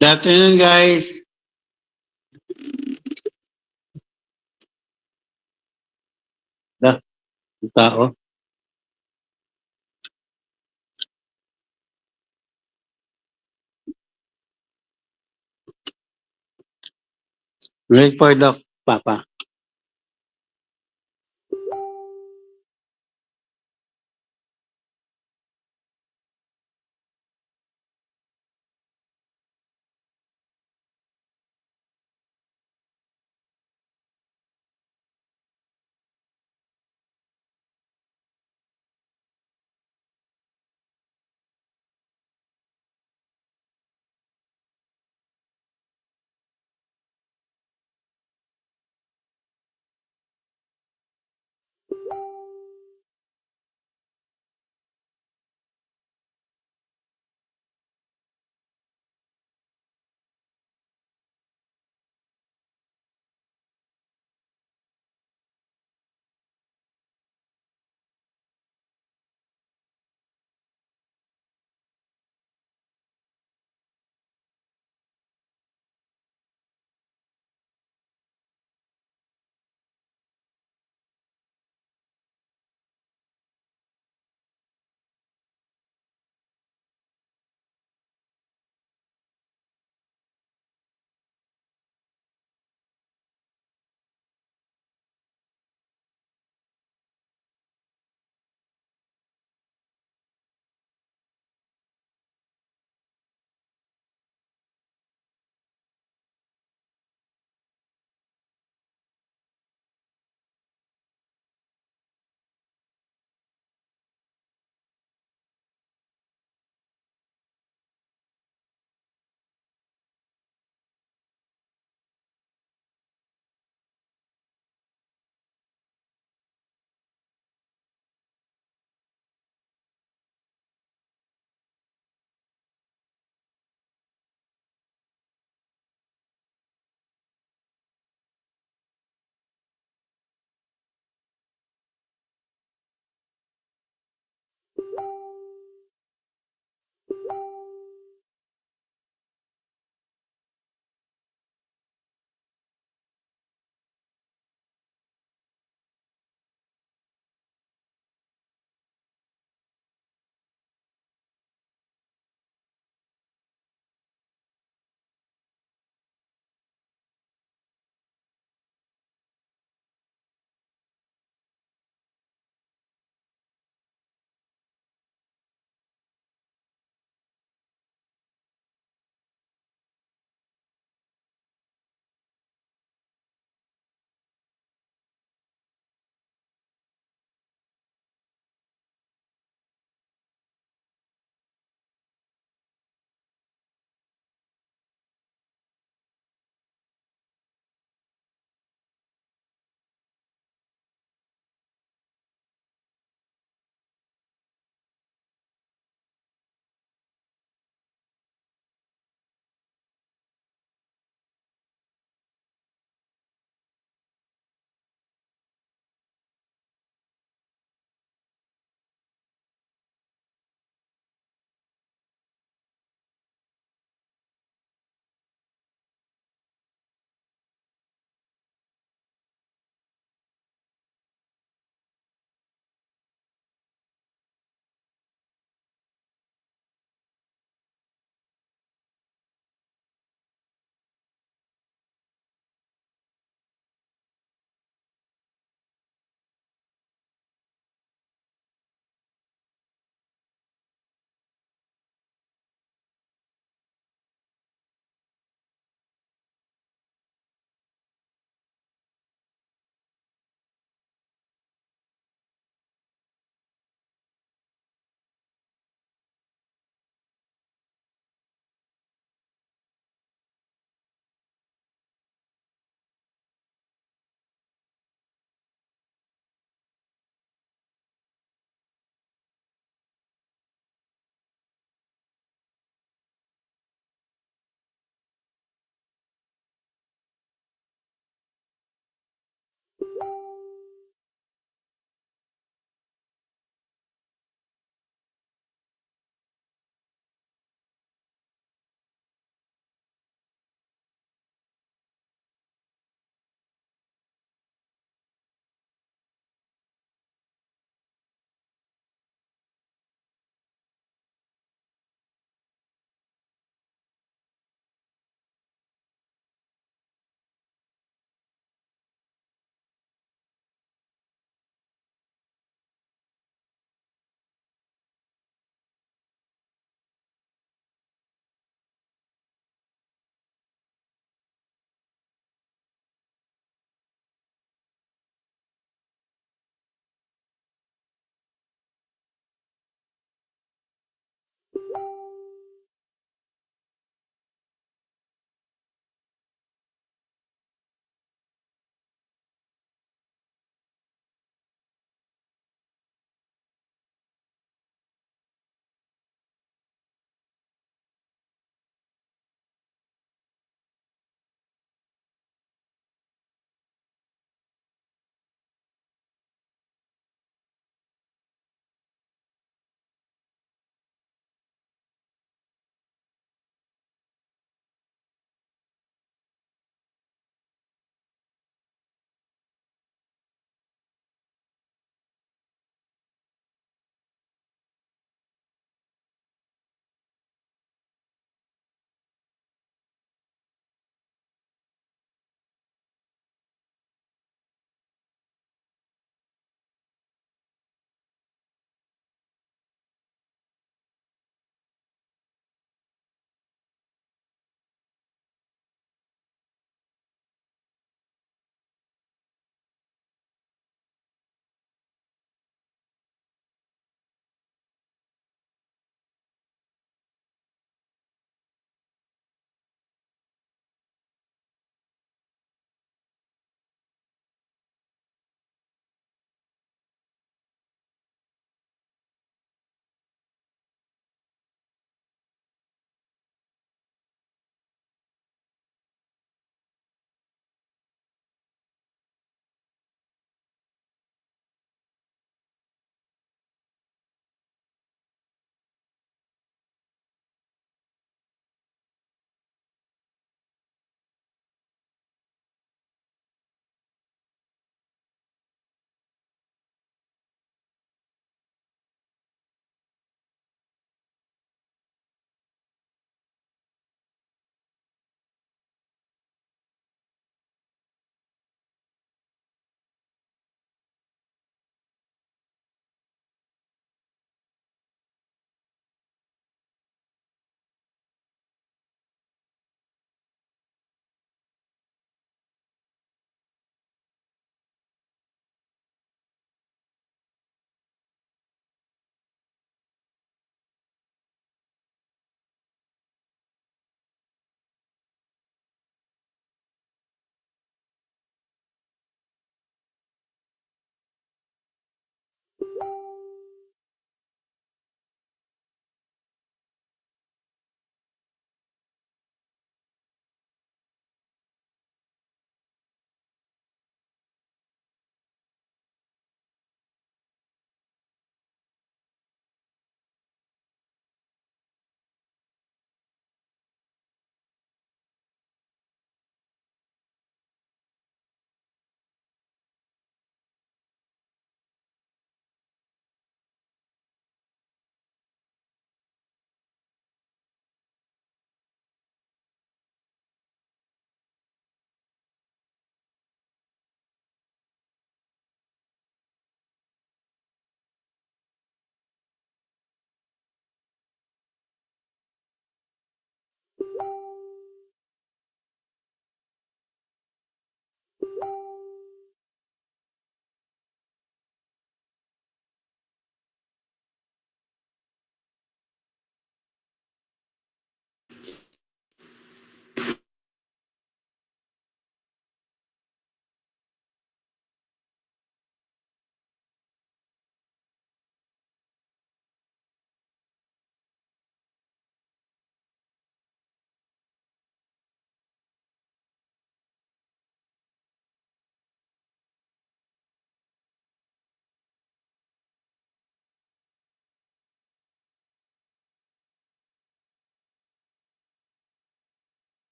Good afternoon, guys. Da, yung tao. Wait for the Papa.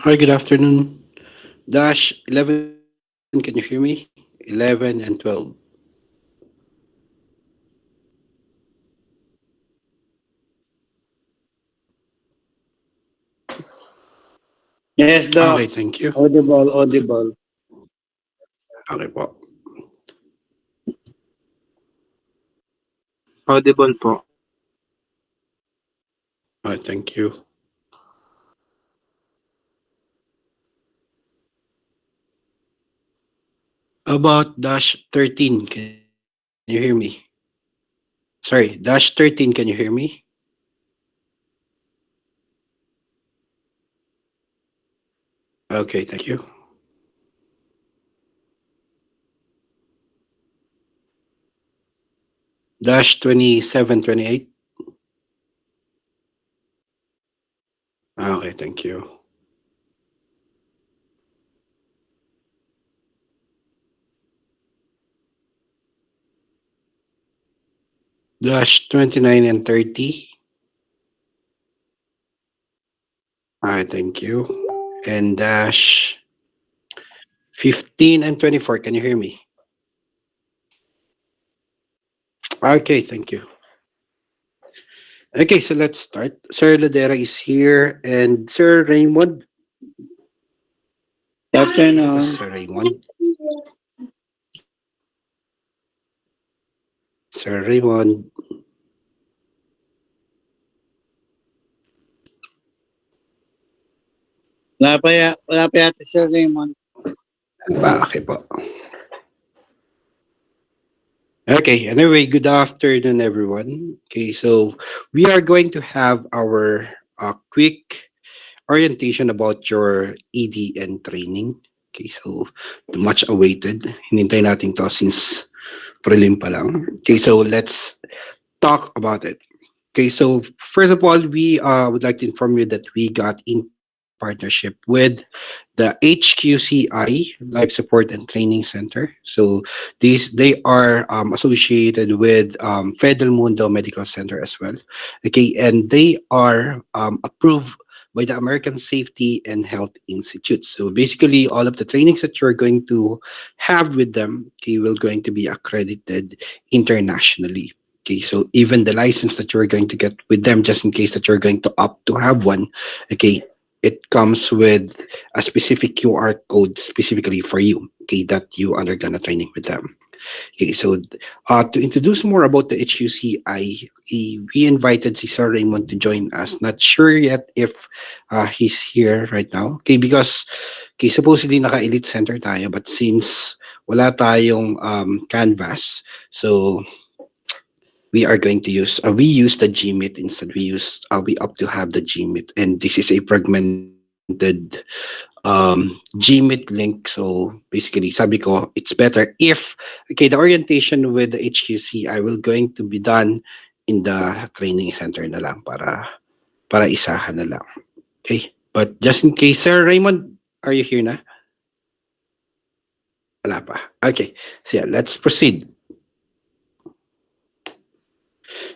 Hi, good afternoon. Dash 11, can you hear me? 11 and 12. Yes, Okay, Doc. thank you. Audible, audible. Okay po. Audible po. Okay, thank you. About Dash 13, can you hear me? Sorry, Dash 13, can you hear me? Okay, thank you. Dash 2728. Okay, thank you. Dash 29 and 30. Okay, thank you. And Dash 15 and 24, can you hear me? Okay, thank you. Okay, so let's start. Sir Ladera is here, and Sir Raymond. Ito po si Afternoon. Sir Raymond. Sir Raymond. Wala pa yata si Raymond. Okay po. Okay, anyway, good afternoon, everyone. Okay, so we are going to have our quick orientation about your EDN training. Okay, so much awaited. Hinintay natin to since prelim pa lang. Okay, so let's talk about it. Okay, so first of all, we would like to inform you that we got in partnership with the HQCI Life Support and Training Center. So they are associated with Federal Mundo Medical Center as well. Okay, and they are approved by the American Safety and Health Institute. So basically, all of the trainings that you're going to have with them, okay, will going to be accredited internationally. Okay, so even the license that you're going to get with them, just in case that you're going to opt to have one, okay, it comes with a specific QR code specifically for you, okay, that you undergone a training with them. Okay, so to introduce more about the HUCI, we invited si Sir Raymond to join us. Not sure yet if he's here right now. Okay, because okay, supposedly naka-elite center tayo, but since wala tayong canvas, so we are going to use we use the Gmeet instead. We opt to have the Gmeet, and this is a fragmented Gmeet link. So basically, sabi ko it's better if okay the orientation with the HQC I will going to be done in the training center na lang para isahan na lang. Okay, but just in case, Sir Raymond, are you here na? Wala pa. Okay, so yeah, let's proceed.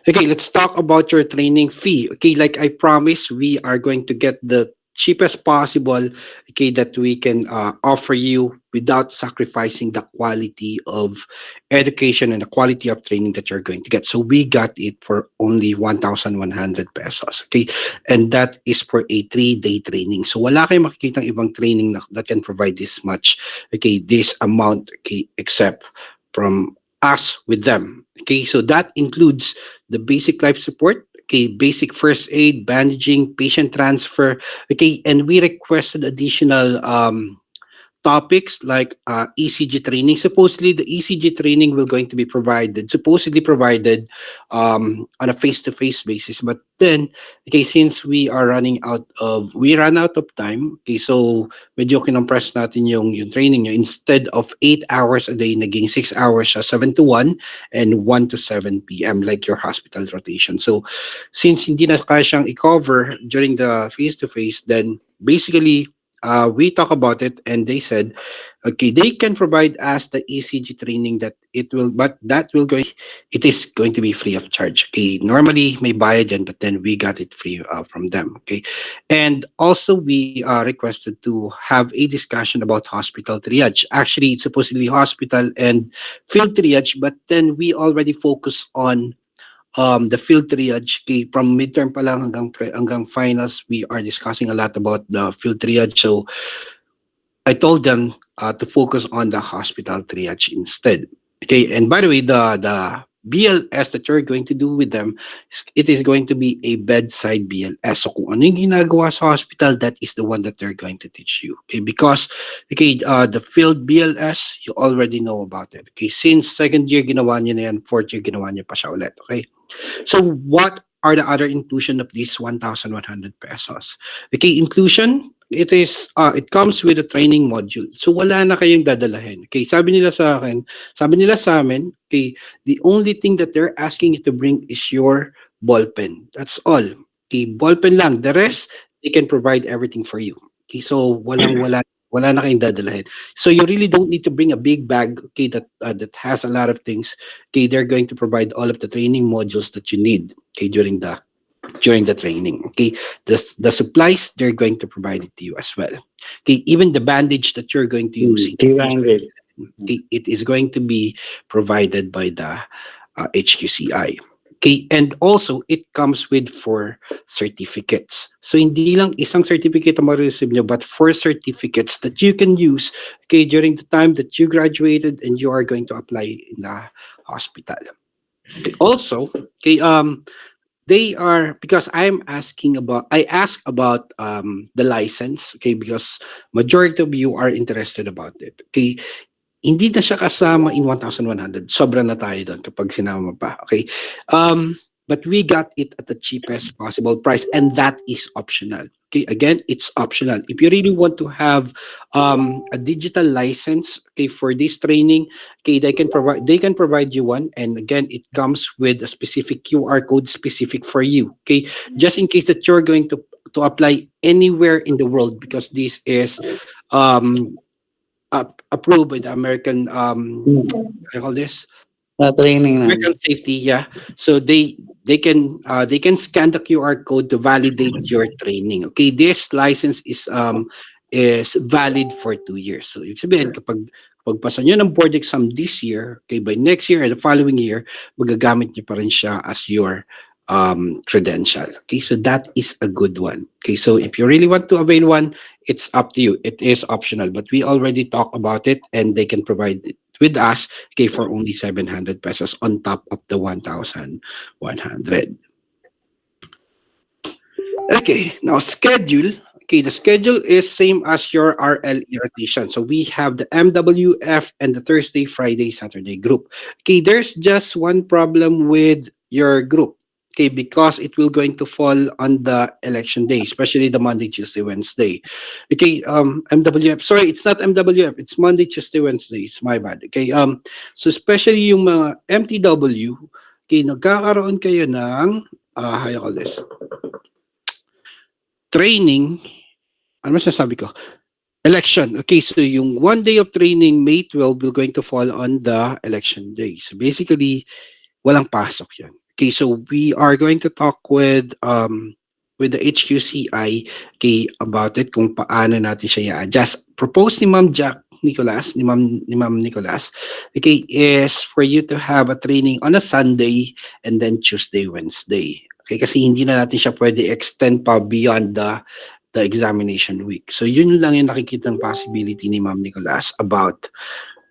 Okay, let's talk about your training fee. Okay, like I promised, we are going to get the cheapest possible, okay, that we can offer you without sacrificing the quality of education and the quality of training that you're going to get. So we got it for only 1,100 pesos. Okay, and that is for a 3-day training. So wala kayong makikitang ibang training that can provide this much, okay, this amount, okay, except from us with them. Okay, so that includes the basic life support, okay, basic first aid, bandaging, patient transfer, okay, and we requested additional topics like ECG training. Supposedly, the ECG training will going to be supposedly provided on a face-to-face basis. But then, okay, since we ran out of time, okay, so medyo kinompress natin yung training nyo. Instead of 8 hours a day, naging 6 hours siya, 7 to 1 and 1 to 7 p.m. like your hospital rotation. So, since hindi na kaya siyang i-cover during the face-to-face, then basically, we talk about it, and they said, okay, they can provide us the ECG training that it will, but that will going, it is going to be free of charge. Okay, normally may buy it, but then we got it free from them. Okay, and also we requested to have a discussion about hospital triage. Actually, it's supposedly hospital and field triage, but then we already focus on the field triage. Okay, from midterm pa lang hanggang finals, we are discussing a lot about the field triage. So I told them to focus on the hospital triage instead. Okay, and by the way, the BLS that you're going to do with them, it is going to be a bedside BLS. So kung ano yung ginagawa sa hospital, that is the one that they're going to teach you. Okay, because okay, the field BLS, you already know about it. Okay, since second year ginawa niyo na yan, fourth year ginawa niyo pa siya ulit. Okay, so what are the other inclusion of these 1,100 pesos? Okay, inclusion, it comes with a training module. So wala na kayong dadalahin. Okay, sabi nila sa akin, sabi nila sa amin, okay, the only thing that they're asking you to bring is your ball pen. That's all. Okay, ball pen lang. The rest, they can provide everything for you. Okay, so wala na kayong dadalahin. So you really don't need to bring a big bag, okay, that has a lot of things. Okay, they're going to provide all of the training modules that you need, okay, during the training. Okay, the supplies, they're going to provide it to you as well. Okay, even the bandage that you're going to use, 300. okay, it is going to be provided by the HQCI. Okay, and also it comes with 4 certificates. So hindi lang isang certificate ang ma-receive nyo, but 4 certificates that you can use, okay, during the time that you graduated and you are going to apply in the hospital. Okay, also, okay, they are, because I ask about the license, okay, because majority of you are interested about it. Okay, hindi na siya kasama in 1,100. Sobra na tayo doon kapag sinama pa. Okay? But we got it at the cheapest possible price, and that is optional. Okay, again, it's optional. If you really want to have a digital license, okay, for this training, okay, they can provide you one, and again, it comes with a specific QR code specific for you. Okay, just in case that you're going to apply anywhere in the world, because this is um approved by the American what do you call this, Training na. American safety, yeah. So they can scan the QR code to validate your training. Okay, this license is valid for 2 years. So ibig sabihin, kapag pasa nyo ng board exam this year, okay, by next year or the following year, magagamit nyo pa rin siya as your credential. Okay, so that is a good one. Okay, so if you really want to avail one, it's up to you. It is optional, but we already talked about it, and they can provide it with us, okay, for only 700 pesos on top of the 1,100. Okay, now schedule. Okay, the schedule is same as your RL rotation. So we have the MWF and the Thursday, Friday, Saturday group. Okay, there's just one problem with your group. Okay, because it will going to fall on the election day, especially the Monday, Tuesday, Wednesday. Okay, MWF. Sorry, it's not MWF. It's Monday, Tuesday, Wednesday. It's my bad. Okay, so especially yung mga MTW, okay, nagkakaroon kayo ng, how you call this? Training, ano masasabi ko? Election. Okay, so yung one day of training, May 12, will going to fall on the election day. So basically, walang pasok yan. Okay, so we are going to talk with the HQCI, okay, about it, kung paano natin siya i-adjust. Propose ni Ma'am Jack Nicolas, ni Ma'am Nicolas, okay, is for you to have a training on a Sunday and then Tuesday, Wednesday. Okay, kasi hindi na natin siya pwede extend pa beyond the examination week. So yun lang yung nakikitang possibility ni Ma'am Nicolas about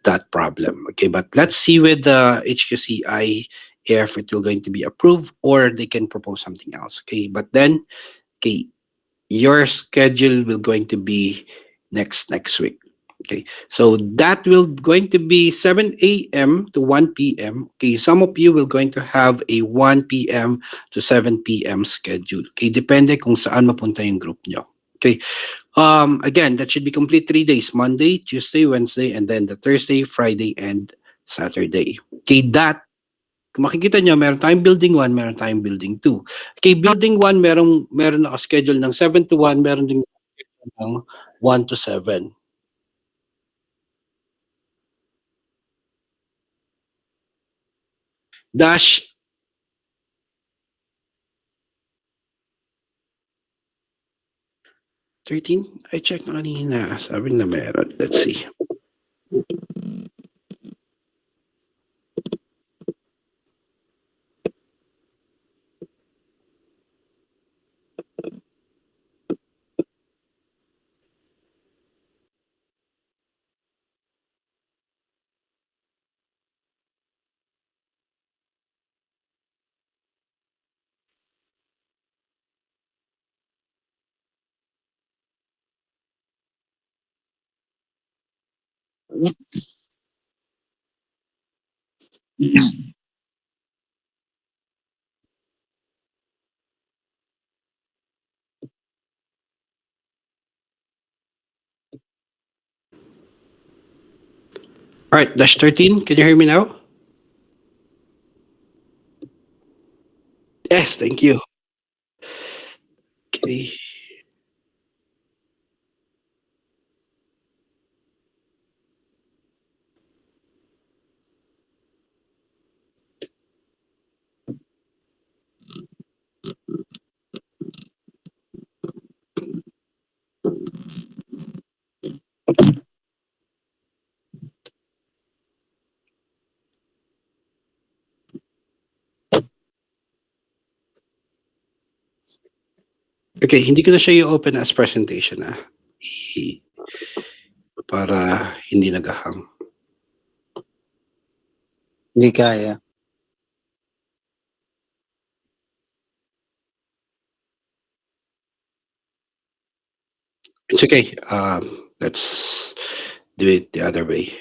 that problem. Okay, but let's see with the HQCI if it will going to be approved or they can propose something else. Okay, but then, okay, your schedule will going to be next week. Okay, so that will going to be 7 a.m. to 1 p.m. Okay, some of you will going to have a 1 p.m. to 7 p.m. schedule. Okay, depende kung saan mapunta yung group nyo. Okay, again, that should be complete 3 days: Monday, Tuesday, Wednesday, and then the Thursday, Friday, and Saturday. Okay, that kung makikita nyo, meron tayong building 1, meron tayong building 2. Okay, building 1, meron naka-schedule ng 7 to 1, meron ding ng 1 to 7. Dash 13? I check na kanina. Sabi na meron. Let's see. All right, Dash 13. Can you hear me now? Yes, thank you. Okay. Okay, hindi ko na siya i-open as presentation I- para hindi nagahang. Hindi kaya. It's okay. Let's do it the other way.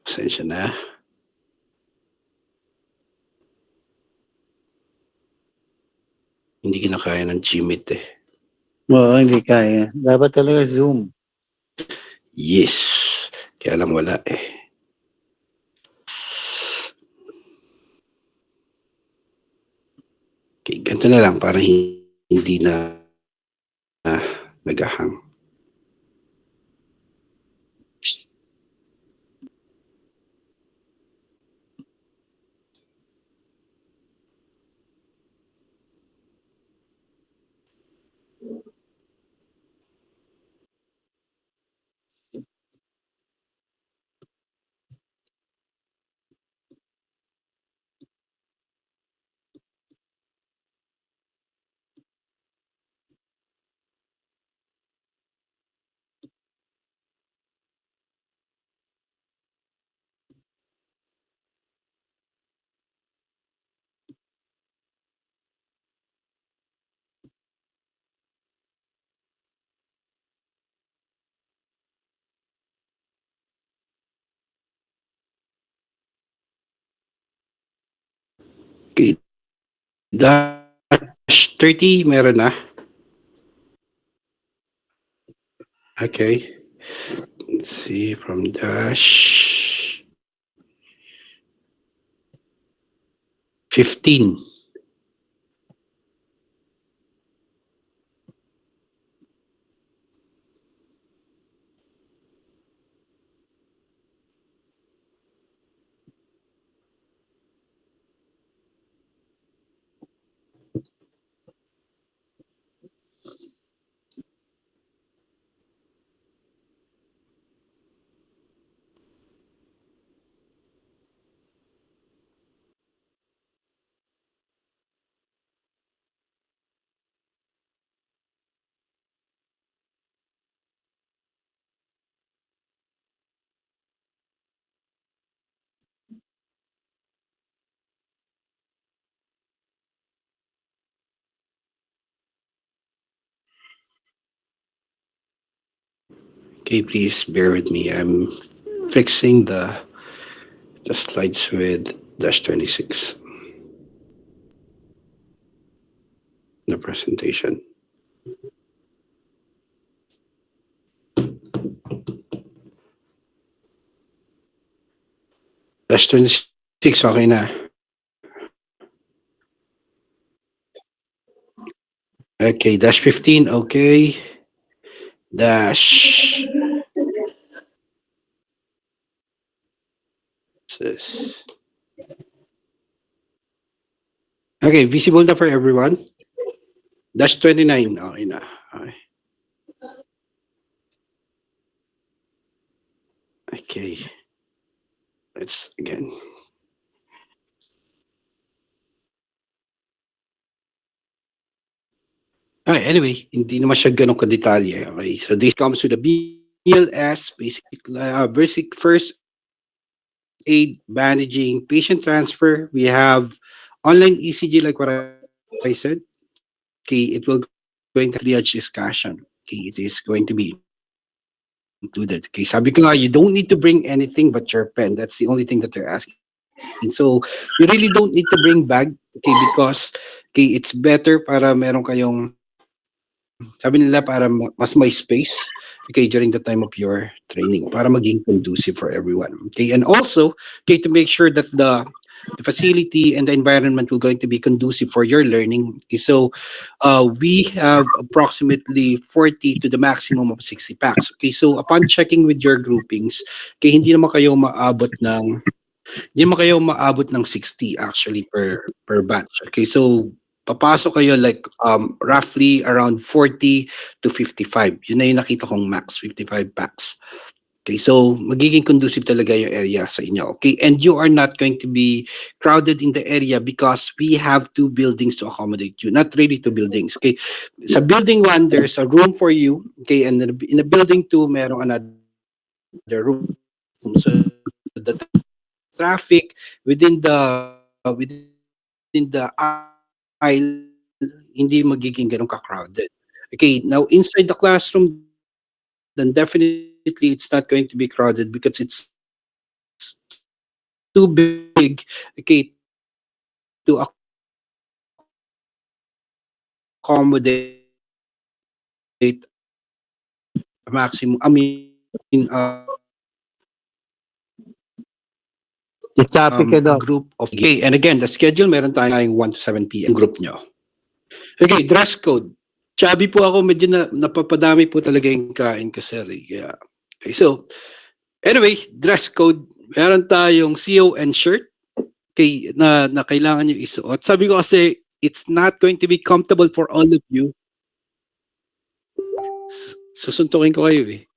Pasensya na. Hindi kinakaya ng Gmeet eh. Oo, hindi kaya. Dapat talaga Zoom. Yes. Kaya lang wala eh. Okay, ganito na lang para hindi na nagahang. Okay, Dash 30 meron na. Okay. Let's see from Dash 15. Okay, please bear with me. I'm fixing the slides with Dash 26. The presentation. Dash 26, okay na. Okay, Dash 15, okay. dash this. Okay, visible na for everyone. Dash 29. Okay na. Okay. Okay. Let's again. Anyway, hindi naman siya ganun kadetalye. Okay, so this comes with a BLS, basic first aid, managing patient transfer. We have online ECG, like what I said. Okay, it will going to have triage discussion. Okay, it is going to be included. Okay, sabi ko nga, you don't need to bring anything but your pen. That's the only thing that they're asking. So you really don't need to bring bag. Okay, because okay, it's better para meron kayong sabi nila para mas may space. Okay, during the time of your training para maging conducive for everyone. Okay, and also okay to make sure that the facility and the environment will going to be conducive for your learning. Okay, so we have approximately 40 to the maximum of 60 packs. Okay, so upon checking with your groupings, okay, hindi naman kayo maabot ng 60 actually per batch. Okay, so papasok kayo like roughly around 40 to 55. Yun na yung nakita kong max, 55 packs. Okay, so magiging conducive talaga yung area sa inyo. Okay, and you are not going to be crowded in the area because we have two buildings to accommodate you. Not really two buildings. Okay, sa building 1, there's a room for you. Okay, and in the building 2, merong another room. So the traffic within the aisle hindi magiging ganun ka-crowded. Okay, now inside the classroom, then definitely it's not going to be crowded because it's too big, okay, to accommodate Choppy ka daw. a group of okay, and again, the schedule meron tayong 1 to 7 p.m. group nyo. Okay, dress code. Chubby po ako, medyo napapadami po talaga yung kain ko, sir. Yeah. Okay, so, anyway, dress code. Meron tayong CON shirt. Okay, na kailangan nyo isuot. Sabi ko kasi, it's not going to be comfortable for all of you. Susuntukin ko kayo eh.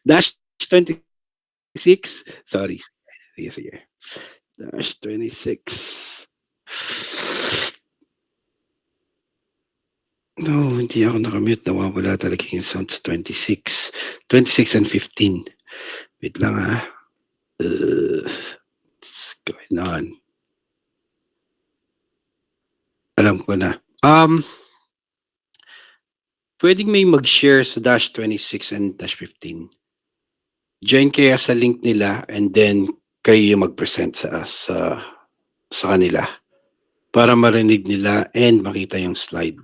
Dash 26. Sorry. Sige. Dash 26. No, hindi ako nakamute. Nawawala talaga yung sound sa 26. 26 and 15. Wait lang ha. What's going on? Alam ko na. Pwedeng may mag-share sa dash 26 and dash 15. Join kaya sa link nila and then kayo yung mag-present sa kanila para marinig nila and makita yung slide.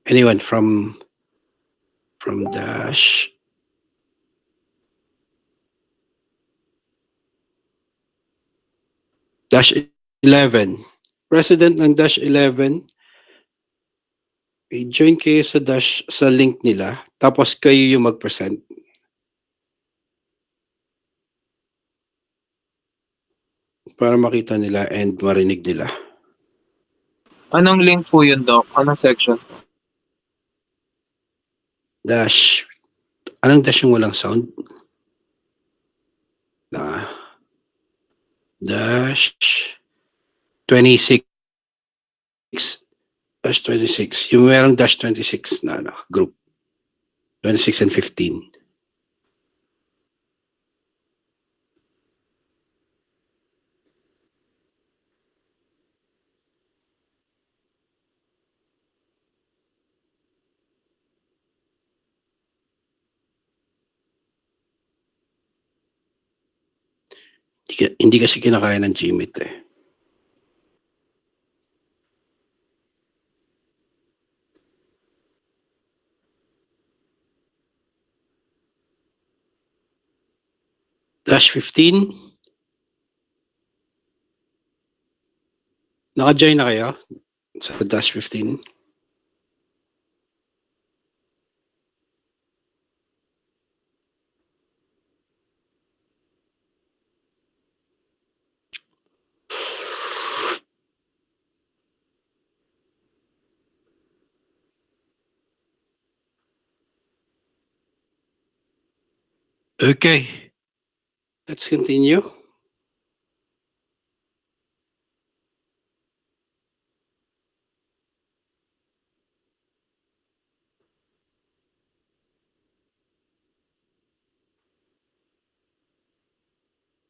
Anyone from dash dash 11. President ng dash 11. I-join kayo sa link nila tapos kayo yung mag-present. Para makita nila and marinig nila. Anong link po yun, Doc? Anong section? Dash. Anong dash yung walang sound? Dash 26. Dash 26. Yung merong dash 26 na group. 26 and 15. Hindi kasi kinakaya ng Gmeet eh. Dash 15. Naka-join na kayo sa dash 15? Okay, let's continue.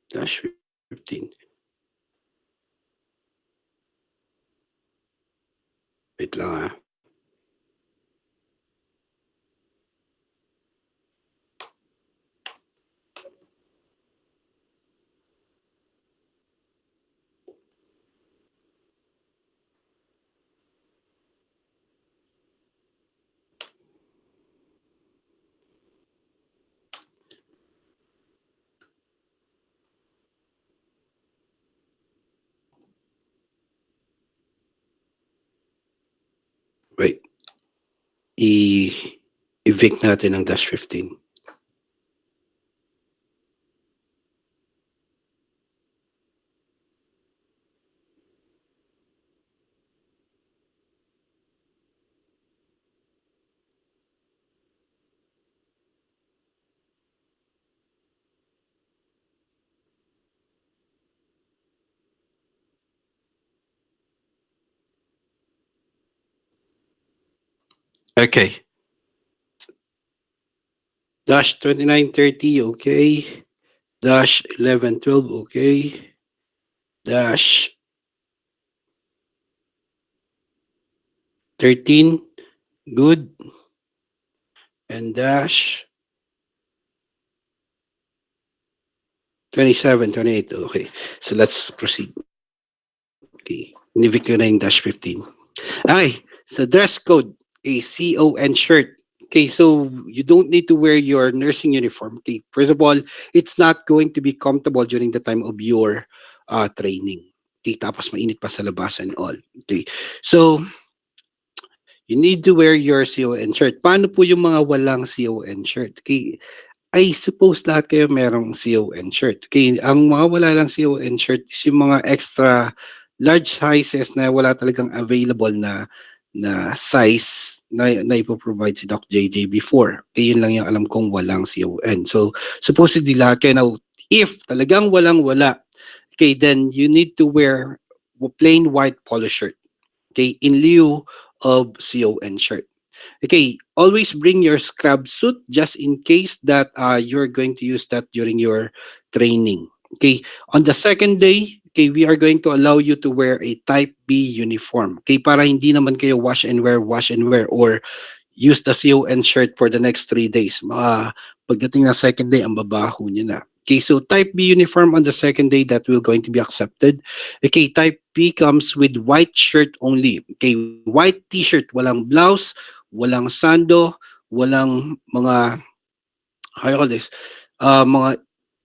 Dash 15. Wait lang ah. Wait, i-evict natin ang dash 15. Okay, dash 2930, okay. Dash 1112, okay. Dash 13, good. And dash 27, 28, okay. So let's proceed. Okay, in-evict ko na yung dash 15. Okay, so dress code, a CON shirt. Okay, so you don't need to wear your nursing uniform. Okay, first of all, it's not going to be comfortable during the time of your training. Okay, tapos mainit pa sa labas and all. Okay, so you need to wear your CON shirt. Paano po yung mga walang CON shirt? Okay, I suppose lahat kayo merong CON shirt. Okay, ang mga wala lang CON shirt is yung mga extra large sizes na wala talagang available na size na ipo-provide si Doc JJ before. Okay, yun lang yung alam kong walang CON. So, supposedly lahat kayo. Now, if talagang walang-wala, okay, then you need to wear plain white polo shirt. Okay, in lieu of CON shirt. Okay, always bring your scrub suit just in case that you're going to use that during your training. Okay, on the second day, okay, we are going to allow you to wear a type B uniform. Okay, para hindi naman kayo wash and wear, or use the CON shirt for the next 3 days. Pagdating ng second day, ang babaho nyo na. Okay, so type B uniform on the second day that will going to be accepted. Okay, type B comes with white shirt only. Okay, white t-shirt, walang blouse, walang sando, walang mga, how you call this, mga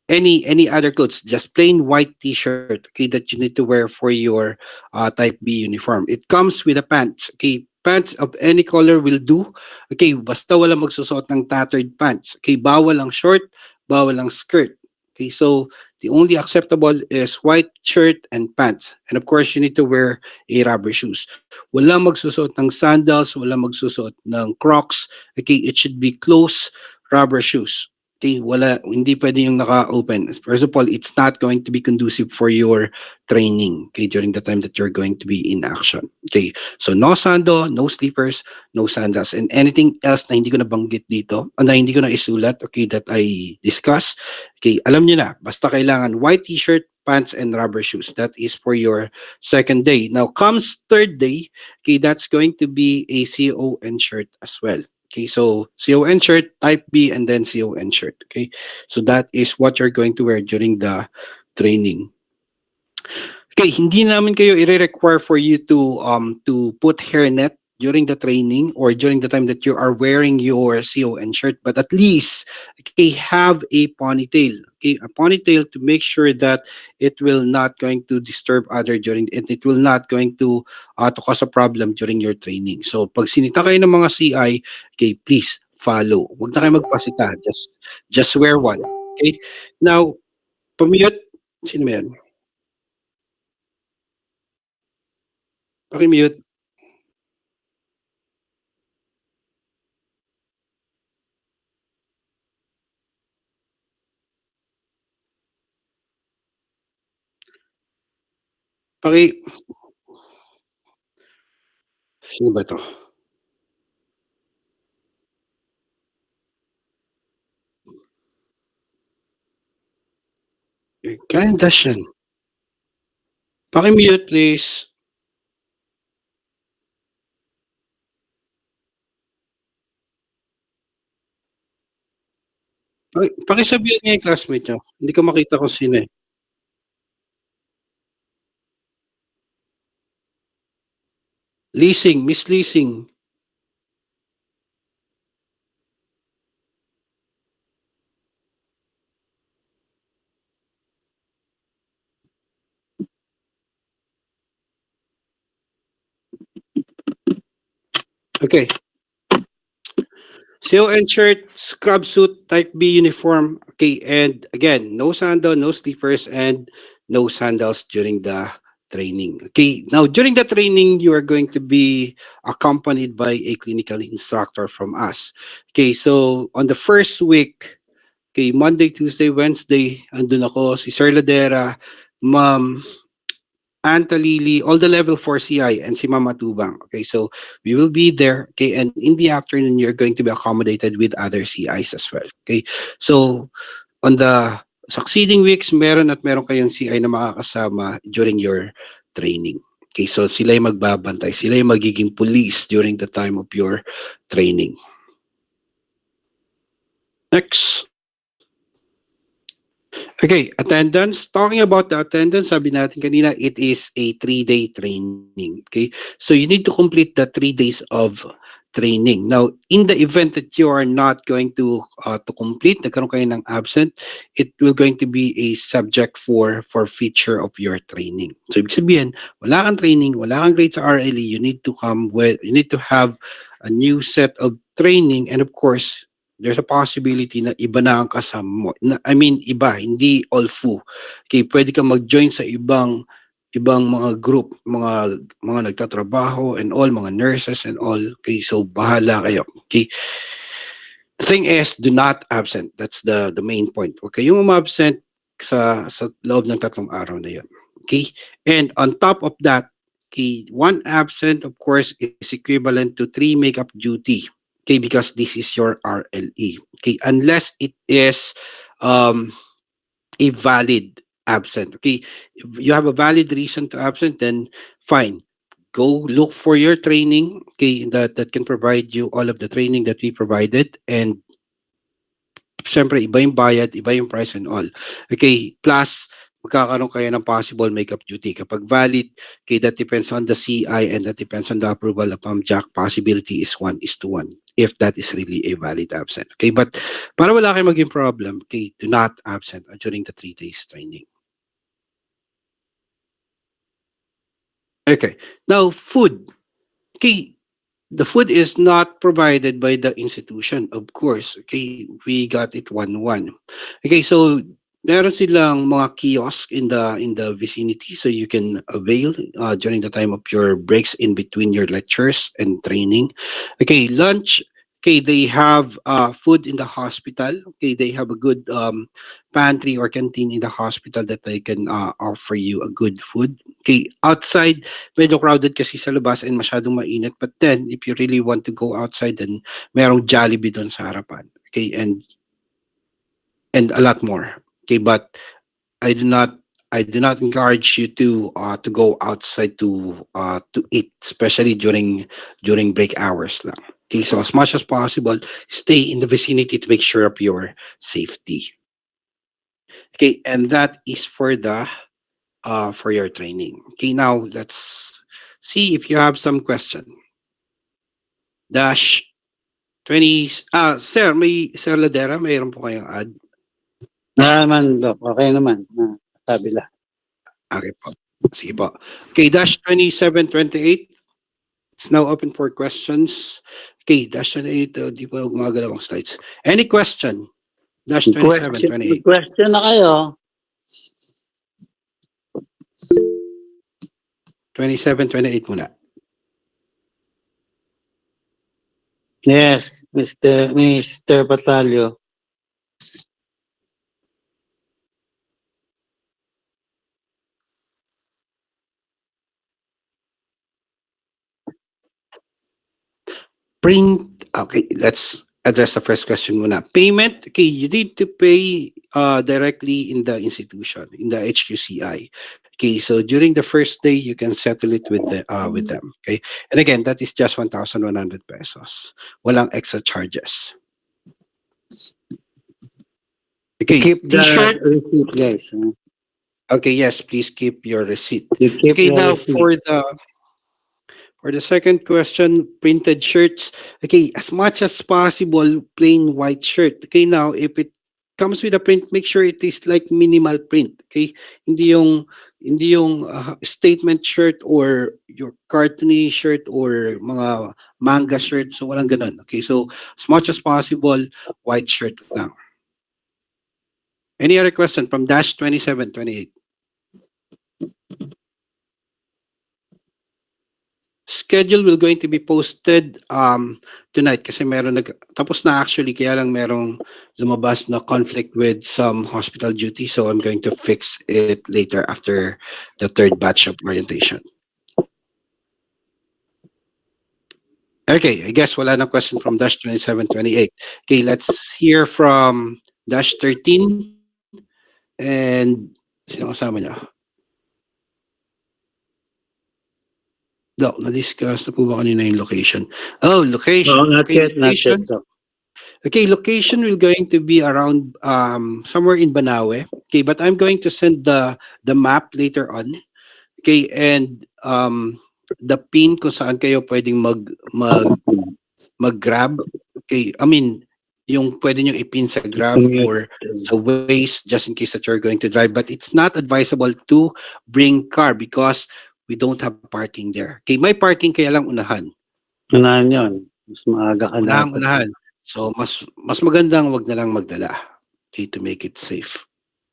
any other clothes, just plain white t-shirt, okay, that you need to wear for your type B uniform. It comes with a pants, okay, pants of any color will do. Okay, basta wala magsusuot ng tattered pants. Okay, bawal ang short, bawal ang skirt. Okay, so the only acceptable is white shirt and pants, and of course you need to wear a rubber shoes. Wala magsusuot ng sandals, wala magsusuot ng Crocs. Okay, it should be close rubber shoes. Okay, wala, hindi pwede yung naka-open. First of all, it's not going to be conducive for your training, okay, during the time that you're going to be in action. Okay, so no sando, no sleepers, no sandals, and anything else na hindi ko nabanggit dito, na hindi ko na isulat, okay, that I discuss. Okay, alam nyo na, basta kailangan white t-shirt, pants, and rubber shoes. That is for your second day. Now, comes third day, okay, that's going to be a CON shirt as well. Okay, so CON shirt, type B, and then CON shirt. Okay, so that is what you're going to wear during the training. Okay, hindi namin kayo i-require for you to put hairnet during the training or during the time that you are wearing your CON shirt, but at least, okay, have a ponytail. Okay, a ponytail to make sure that it will not going to disturb other during it will not going to cause a problem during your training. So pag sinita kayo ng mga CI, okay, please follow. Huwag na kayo magpasita. Just wear one. Okay? Now, pamute. Sino ba yan? Paki-mute. Paki Sino ba 'to? Kardashian. Paki-mute please. Pakisabihan nga yung classmate niyo. Hindi ko makita kung sino, eh. Leasing, Miss Leasing. Okay. CO and shirt, scrub suit, type B uniform. Okay, and again, no sandal, no slippers, and no sandals during the training. Okay, now during the training, you are going to be accompanied by a clinical instructor from us. Okay, so on the first week, okay, Monday, Tuesday, Wednesday, andun ako, si Sir Ladera, Ma'am Anta Lily, all the level 4 CI, and si Mama Tubang. Okay, so we will be there. Okay, and in the afternoon, you're going to be accommodated with other CIs as well. Okay, so on the succeeding weeks, meron kayong CI na makakasama during your training. Okay, so sila yung magbabantay, sila yung magiging police during the time of your training. Next. Okay, attendance. Talking about the attendance, sabi natin kanina, it is a 3-day training. Okay, so you need to complete the 3 days of training. Now, in the event that you are not going to complete, nagkaroon kayo ng absent, it will going to be a subject for feature of your training. So, ibig sabihin, wala kang training, wala kang grade sa RLE, you need to have a new set of training, and of course, there's a possibility na iba na ang kasama mo. I mean, iba, hindi all fu. Okay, pwede ka mag-join sa ibang mga group, mga nagtatrabaho and all, mga nurses and all. Okay, so bahala kayo. Okay. The thing is, do not absent. That's the main point. Okay, yung umabsent sa loob ng 3 araw na yun. Okay? And on top of that, okay, 1 absent, of course, is equivalent to 3 makeup duty. Okay, because this is your RLE. Okay, unless it is a valid absent. Okay, if you have a valid reason to absent, then fine. Go look for your training. Okay, that can provide you all of the training that we provided, and siyempre iba yung bayad, iba yung price and all. Okay, plus magkakaroon kayo ng possible makeup duty. Kapag valid, okay, that depends on the CI and that depends on the approval of Jack. Possibility is 1:1 if that is really a valid absent. Okay, but para wala kayong maging problem, okay, do not absent during the 3 days training. Okay, now food. Okay, the food is not provided by the institution, of course. Okay, we got it 1-1. Okay, so meron silang mga kiosk in the vicinity, so you can avail during the time of your breaks in between your lectures and training. Okay, lunch. Okay, they have food in the hospital. Okay, they have a good pantry or canteen in the hospital that they can offer you a good food. Okay, outside, medyo crowded kasi sa labas and masyadong mainit. But then, if you really want to go outside, then merong Jollibee doon sa harapan. Okay, and a lot more. Okay, but I do not I do not encourage you to go outside to eat, especially during break hours lang. Okay, so as much as possible, stay in the vicinity to make sure of your safety. Okay, and that is for your training. Okay, now let's see if you have some question. Dash 20, sir, Sir Ladera, mayroon po kayong add? Naman, Doc. Okay naman. Sabi lang. Okay po. Sige po. Okay, dash 2728. It's now open for questions. Okay, dash 28, di pa gumagalaw ang slides. Any question? Dash 2728. Question na kayo. 2728 muna. Yes, Mr. Batalio. Print, okay, let's address the first question muna. Payment, okay, you need to pay directly in the institution, in the HQCI. Okay, so during the first day, you can settle it with them. Okay, and again, that is just 1,100 pesos. Walang extra charges. Okay, Keep the T-shirt. receipt, guys. Okay, yes, please keep your receipt. You keep Okay, your now receipt. for the second question, printed shirts. Okay, as much as possible, plain white shirt. Okay, now if it comes with a print, make sure it is like minimal print. Okay, hindi yung statement shirt or your cartoony shirt or mga manga shirt. So walang ganun. Okay, so as much as possible, white shirt lang. Any other question from Dash 2728? Schedule will going to be posted tonight kasi tapos na actually kaya lang merong lumabas na conflict with some hospital duty, so I'm going to fix it later after the third batch of orientation. Okay, I guess wala na question from Dash 2728. Okay, let's hear from Dash 13 and sino kasama niya? Doc, na-discuss na po ba kanina yung location? Oh, location. No, not Okay, yet, not yet. location. Okay, location will going to be around somewhere in Banawe. Okay, but I'm going to send the map later on. Okay, and the pin kung saan kayo pwedeng mag-grab. Okay, I mean, yung pwede nyo ipin sa Grab or sa Waze just in case that you're going to drive. But it's not advisable to bring car because we don't have parking there. Okay, may parking kaya lang unahan. Unahan yun. Mas maaga ka dapat. Unahan. So, mas magandang wag na lang magdala. Okay, to make it safe.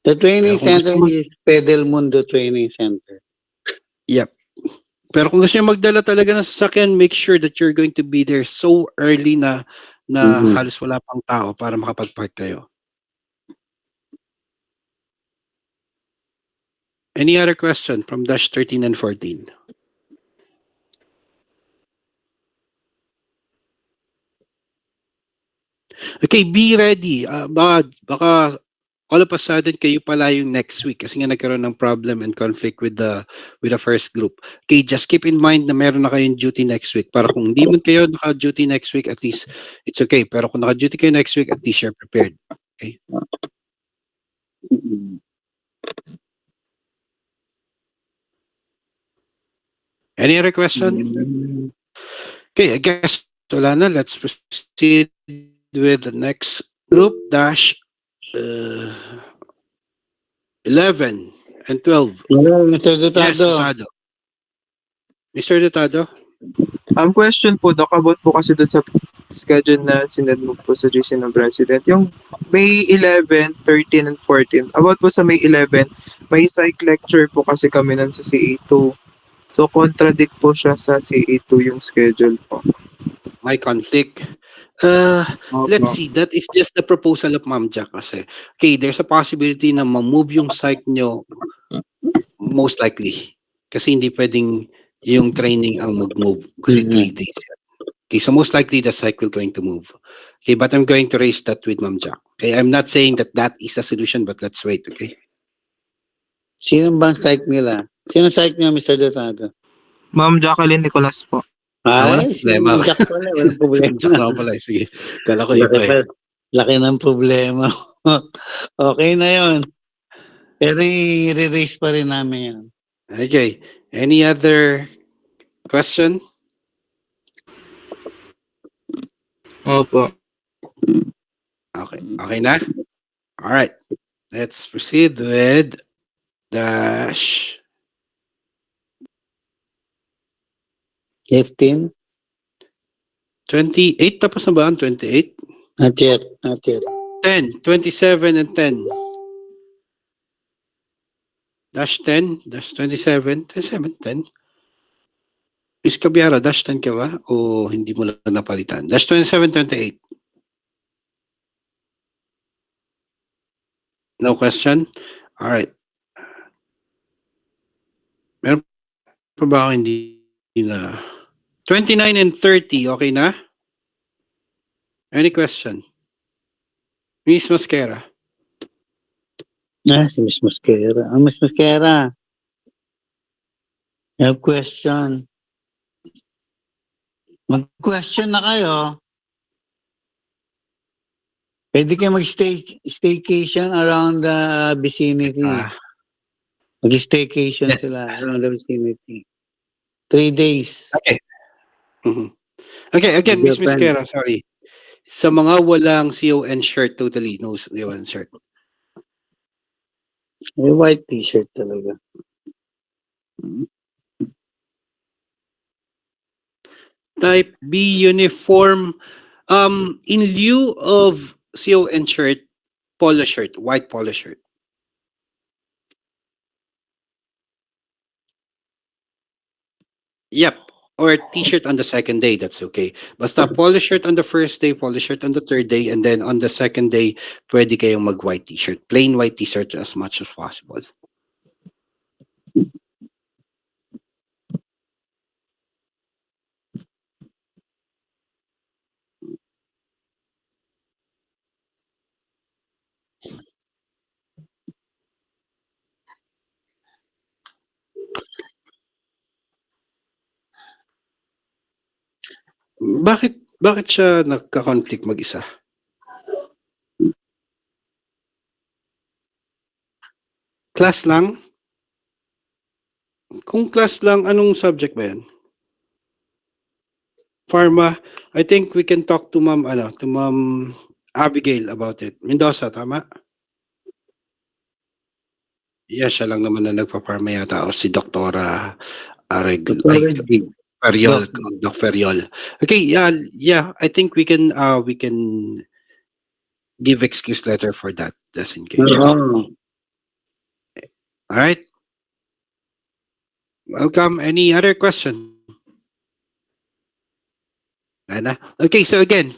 The training Pero kung center gusto mo- is Pedal Mundo Training Center. Yep. Pero kung gusto nyo magdala talaga ng sasakyan, make sure that you're going to be there so early na Mhm. halos wala pang tao para makapag-park kayo. Any other question from Dash 13 and 14? Okay, be ready. Baka all of a sudden kayo pala yung next week kasi nga nagkaroon ng problem and conflict with the first group. Okay, just keep in mind na meron na kayong duty next week. Para kung hindi man kayo naka-duty next week, at least it's okay. Pero kung naka-duty kayo next week, at least you're prepared. Okay? Mhm. Any other question? Okay, I guess wala na. Let's proceed with the next group. Dash 11 and 12. Hello, Mr. Yes, Dotado. Dotado. Mr. Dotado? Question po, Doc, about po kasi doon sa schedule na sinend mo po sa GC ng President. Yung May 11, 13, and 14. About po sa May 11, may psych lecture po kasi kami nun sa CA2. So, contradict po siya sa CA2 yung schedule po. May conflict. Let's see. That is just the proposal of Ma'am Jack kasi. Okay, there's a possibility na ma-move yung psych nyo most likely. Kasi hindi pwedeng yung training ang mag-move kasi 3 days yan. Okay, so most likely the psych will going to move. Okay, but I'm going to raise that with Ma'am Jack. Okay, I'm not saying that that is a solution, but let's wait, okay? Sino bang psych nila? Sino psych niya, Mr. Dotado? Ma'am Jacqueline Nicolas po. Walang Ay, problema. Jack pala. Walang problema. Jack na pala. Sige, kala ko Laki, iba eh. laki ng problema. Okay na yun. Pero i-raise pa rin namin yan. Okay, any other question? Opo. Okay, okay na? All right, let's proceed with dash 15? 28. Tapos na ba ang 28? Not yet. Not yet. 10, 27 and 10. Dash 10, dash 27, 27, 10. Miss Kabiara, dash 10 ka ba? O hindi mo lang napalitan? Dash 27, 28. No question? All right. Meron pa ba ako hindi na? 29 and 30, okay na? Any question? Miss Mosquera. Si Miss Mosquera. Miss Mosquera. I have question. Mag-question na kayo. Pwede kayo staycation around the vicinity. Ah, Mag-staycation sila around the vicinity. 3 days. okay. Mhm. Okay, again, With Miss your friend. Mosquera, sorry. Sa mga walang CON shirt, totally no CON shirt. White t-shirt talaga. Type B uniform. In lieu of CON shirt, polo shirt, white polo shirt. Yep. Or t-shirt on the second day, that's okay. Basta polo shirt on the first day, polo shirt on the third day, and then on the second day, pwede kayong mag-white t-shirt. Plain white t-shirt as much as possible. Bakit siya nagka-conflict mag-isa? Class lang? Kung class lang, anong subject ba yan? Pharma. I think we can talk to Ma'am Abigail about it. Mendoza, tama? Yeah, siya lang naman na nagpa-pharma yata o si Doktora Feriol, Doc Feriol. Okay, yeah, I think we can give excuse letter for that just in case. Oo. All right. Welcome. Any other question? Ana? Okay, so again,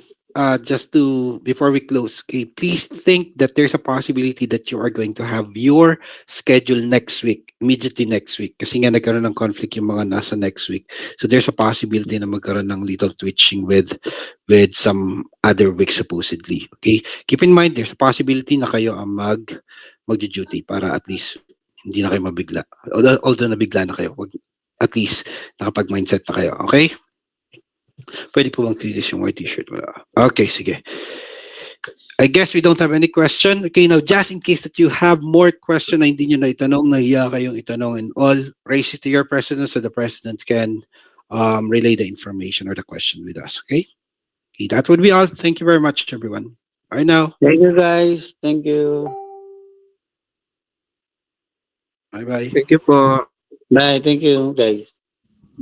just to before we close, okay, please think that there's a possibility that you are going to have your schedule next week, immediately next week. Kasi nga nagkaroon ng conflict yung mga nasa next week. So there's a possibility na magkaroon ng little twitching with some other week supposedly. Okay? Keep in mind, there's a possibility na kayo ang mag-duty para at least hindi na kayo mabigla. Although nabigla na kayo, at least nakapag-mindset na kayo. Okay? Pwede po bang t-shirt yung white t-shirt? Wala. Okay, sige. I guess we don't have any question. Okay, now just in case that you have more question na hindi nyo na itanong, nahiya kayong itanong and all, raise it to your president so the president can relay the information or the question with us. Okay? Okay, that would be all. Thank you very much, everyone. Bye now. Thank you, guys. Thank you. Bye-bye. Thank you po. Bye. Thank you, guys.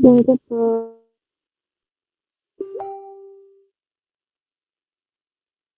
Thank you po.